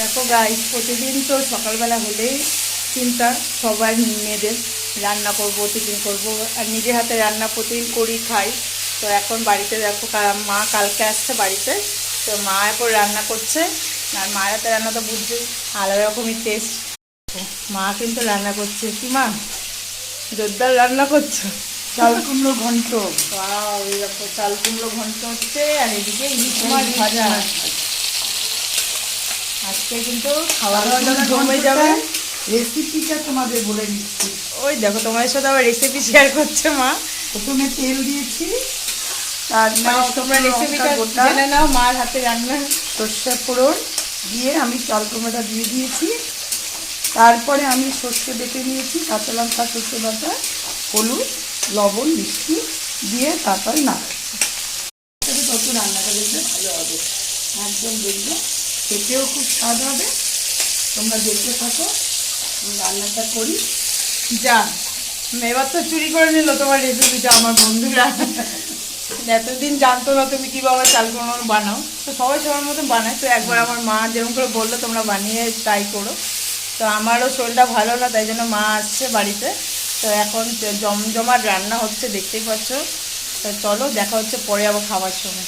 দেখো গাইস, প্রতিদিন তো সকালবেলা হলেই চিন্তা সবার মেয়েদের, রান্না করব, টিফিন করব, আর নিজে হাতে রান্না প্রতিদিন করি খাই। তো এখন বাড়িতে দেখো মা কালকে আসছে বাড়িতে, তো মা এখন রান্না করছে। আর মার হাতে রান্না তো বুঝছি আলাদা রকমই টেস্ট। মা কিন্তু রান্না করছে, কি মা জোরদার রান্না করছো? চাল কুমড়ো ঘন্ট। ওয়াও, এই দেখো চাল কুমড়ো ঘন্ট হচ্ছে, আর এদিকে ইলিশ মাছ ভাজা। আজকে কিন্তু খাওয়া দাওয়া যখন জমে যাবে। রেসিপিটা তোমাদের বলে দিচ্ছি। ওই দেখো তোমাদের সাথে আবার রেসিপি শেয়ার করছে মা। প্রথমে তেল দিয়েছি, নাও তোমরা রেসিপিটা জেনে নাও মার হাতে রান্না। সর্ষে ফোড়ন দিয়ে আমি চাল কুমড়োটা দিয়ে দিয়েছি। তারপরে আমি সর্ষে বেটে নিয়েছি, কাঁচা লঙ্কা, সর্ষে বাটা, হলুদ, লবণ, মিষ্টি দিয়ে তারপরে নাড়াচ্ছি। তত রান্নাটা দেখবে ভালো হবে, একদম দেখবে খেতেও খুব স্বাদ হবে। তোমরা দেখতে থাকো রান্নাটা করি। যা, এবার তো চুরি করে নিল তোমার রেসিপিটা আমার বন্ধুরা। এতদিন জানতো না তুমি কীভাবে চাল কুমড়ো বানাও, তো সবাই সবার মতন বানায়। তো একবার আমার মা যেরকম করে বললো তোমরা বানিয়ে ট্রাই করো। তো আমারও শরীরটা ভালো না, তাই জন্য মা আসছে বাড়িতে। তো এখন জমজমাট রান্না হচ্ছে, দেখতেই পাচ্ছ। তো চলো দেখা হচ্ছে পরে আবার খাবার সময়।